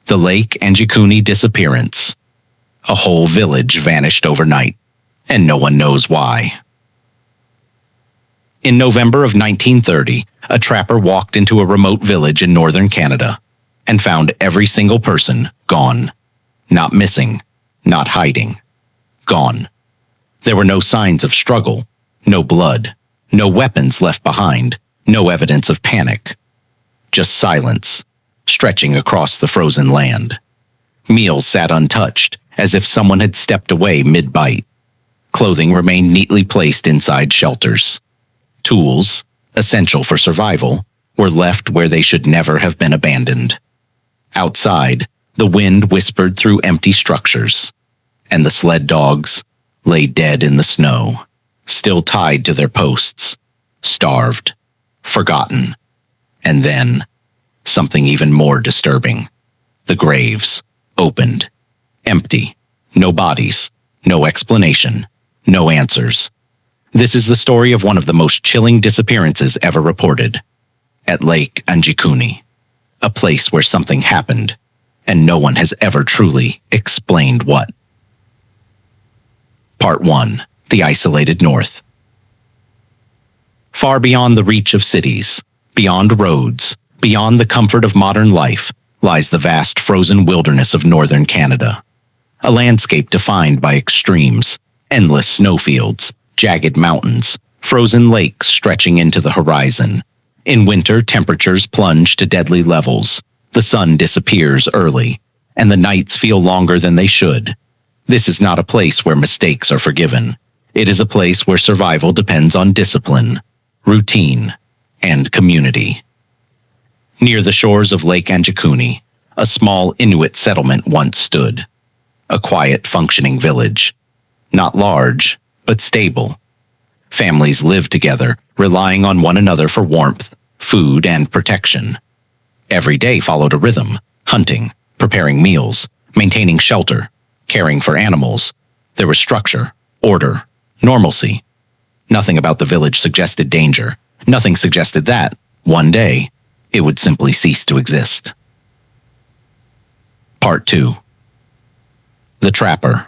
The Lake Anjikuni Disappearance. A whole village vanished overnight, and no one knows why. In November of 1930, a trapper walked into a remote village in northern Canada and found every single person gone. Not missing, not hiding. Gone. There were no signs of struggle, no blood, no weapons left behind, no evidence of panic. Just silence, stretching across the frozen land. Meals sat untouched, as if someone had stepped away mid-bite. Clothing remained neatly placed inside shelters. Tools, essential for survival, were left where they should never have been abandoned. Outside, the wind whispered through empty structures, and the sled dogs lay dead in the snow, still tied to their posts, starved, forgotten. And then, something even more disturbing. The graves, opened, empty, no bodies, no explanation, no answers. This is the story of one of the most chilling disappearances ever reported. At Lake Anjikuni, a place where something happened, and no one has ever truly explained what. Part 1. The Isolated North. Far beyond the reach of cities, beyond roads, beyond the comfort of modern life, lies the vast frozen wilderness of northern Canada. A landscape defined by extremes, endless snowfields, jagged mountains, frozen lakes stretching into the horizon. In winter, temperatures plunge to deadly levels. The sun disappears early, and the nights feel longer than they should. This is not a place where mistakes are forgiven. It is a place where survival depends on discipline, routine, and community. Near the shores of Lake Anjikuni, a small Inuit settlement once stood. A quiet, functioning village. Not large, but stable. Families lived together, relying on one another for warmth, food, and protection. Every day followed a rhythm: hunting, preparing meals, maintaining shelter, caring for animals. There was structure, order, normalcy. Nothing about the village suggested danger. Nothing suggested that, one day, it would simply cease to exist. Part 2. The Trapper.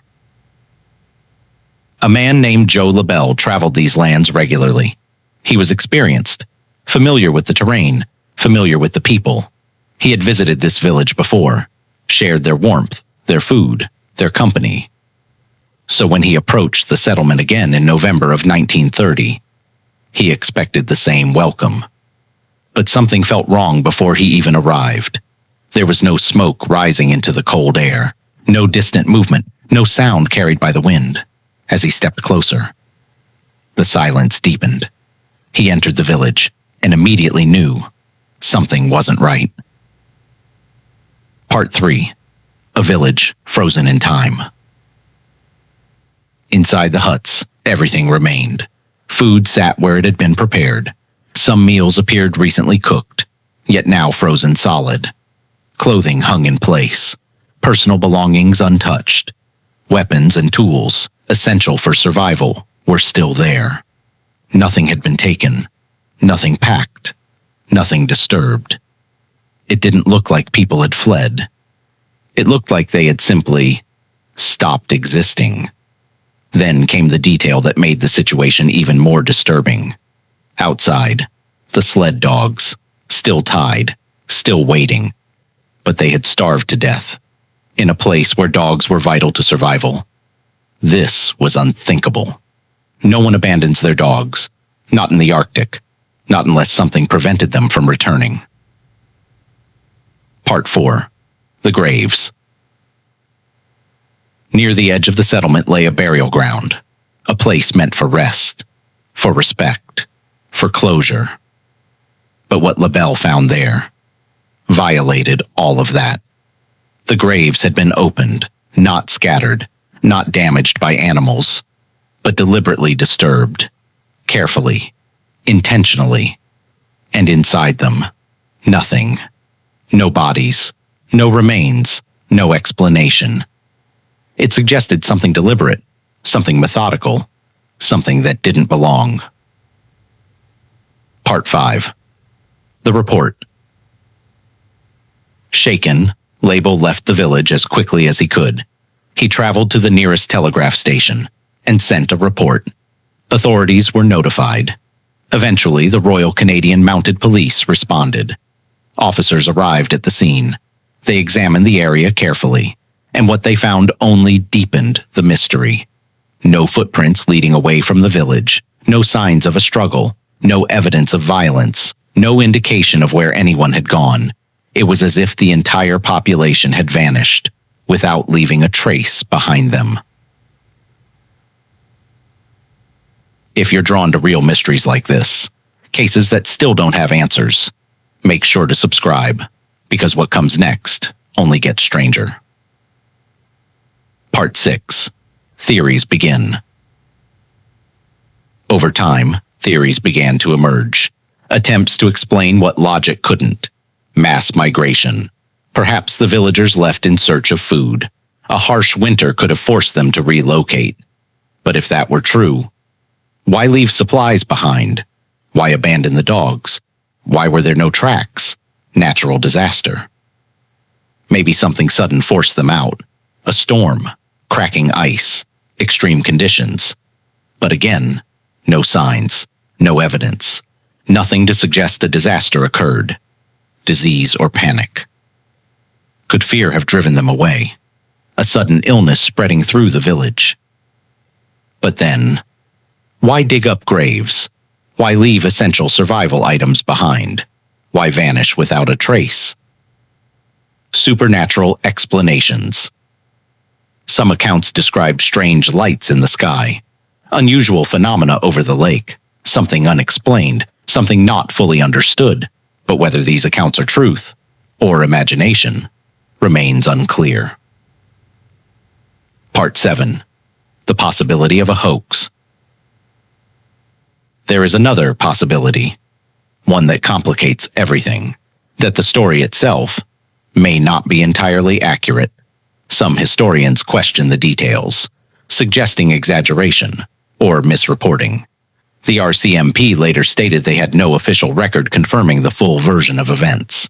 A man named Joe LaBelle traveled these lands regularly. He was experienced, familiar with the terrain, familiar with the people. He had visited this village before, shared their warmth, their food, their company. So when he approached the settlement again in November of 1930, he expected the same welcome. But something felt wrong before he even arrived. There was no smoke rising into the cold air, no distant movement, no sound carried by the wind. As he stepped closer, the silence deepened. He entered the village and immediately knew something wasn't right. Part 3. A village frozen in time. Inside the huts, everything remained. Food sat where it had been prepared. Some meals appeared recently cooked, yet now frozen solid. Clothing hung in place, personal belongings untouched. Weapons and tools, essential for survival, were still there. Nothing had been taken, nothing packed, nothing disturbed. It didn't look like people had fled. It looked like they had simply stopped existing. Then came the detail that made the situation even more disturbing. Outside, the sled dogs, still tied, still waiting. But they had starved to death, in a place where dogs were vital to survival. This was unthinkable. No one abandons their dogs, not in the Arctic, not unless something prevented them from returning. Part 4. The Graves. Near the edge of the settlement lay a burial ground, a place meant for rest, for respect, for closure. But what LaBelle found there violated all of that. The graves had been opened, not scattered, not damaged by animals, but deliberately disturbed, carefully, intentionally. And inside them, nothing. No bodies, no remains, no explanation. It suggested something deliberate, something methodical, something that didn't belong. Part 5. The Report. Shaken, Label left the village as quickly as he could. He traveled to the nearest telegraph station and sent a report. Authorities were notified. Eventually, the Royal Canadian Mounted Police responded. Officers arrived at the scene. They examined the area carefully, and what they found only deepened the mystery. No footprints leading away from the village, no signs of a struggle, no evidence of violence, no indication of where anyone had gone. It was as if the entire population had vanished, without leaving a trace behind them. If you're drawn to real mysteries like this, cases that still don't have answers, make sure to subscribe, because what comes next only gets stranger. Part 6. Theories begin. Over time, theories began to emerge. Attempts to explain what logic couldn't. Mass migration. Perhaps the villagers left in search of food. A harsh winter could have forced them to relocate. But if that were true, why leave supplies behind? Why abandon the dogs? Why were there no tracks? Natural disaster. Maybe something sudden forced them out. A storm, cracking ice, extreme conditions. But again, no signs, no evidence, nothing to suggest a disaster occurred. Disease or panic. Could fear have driven them away? A sudden illness spreading through the village. But then, why dig up graves? Why leave essential survival items behind? Why vanish without a trace? Supernatural explanations. Some accounts describe strange lights in the sky, unusual phenomena over the lake, something unexplained, something not fully understood. But whether these accounts are truth or imagination remains unclear. Part 7. The possibility of a hoax. There is another possibility, one that complicates everything, that the story itself may not be entirely accurate. Some historians question the details, suggesting exaggeration or misreporting. The RCMP later stated they had no official record confirming the full version of events,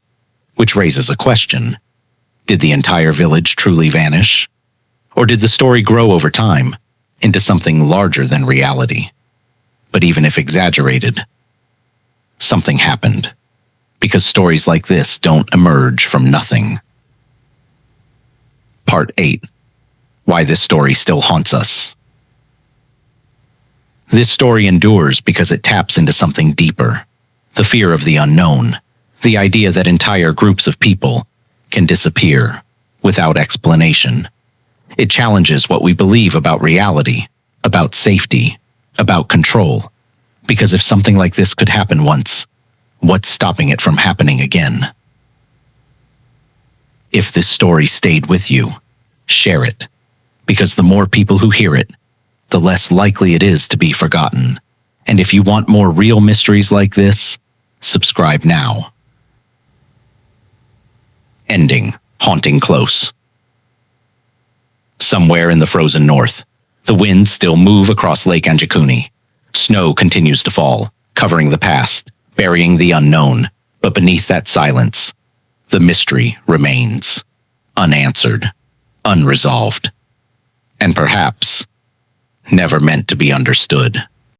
which raises a question. Did the entire village truly vanish? Or did the story grow over time into something larger than reality? But even if exaggerated, something happened, because stories like this don't emerge from nothing. Part 8. Why this story still haunts us. This story endures because it taps into something deeper, the fear of the unknown, the idea that entire groups of people can disappear without explanation. It challenges what we believe about reality, about safety, about control, because if something like this could happen once, what's stopping it from happening again? If this story stayed with you, share it, because the more people who hear it, the less likely it is to be forgotten. And if you want more real mysteries like this, subscribe now. Ending, haunting close. Somewhere in the frozen north, the winds still move across Lake Anjikuni. Snow continues to fall, covering the past, burying the unknown. But beneath that silence, the mystery remains, unanswered, unresolved, and perhaps never meant to be understood.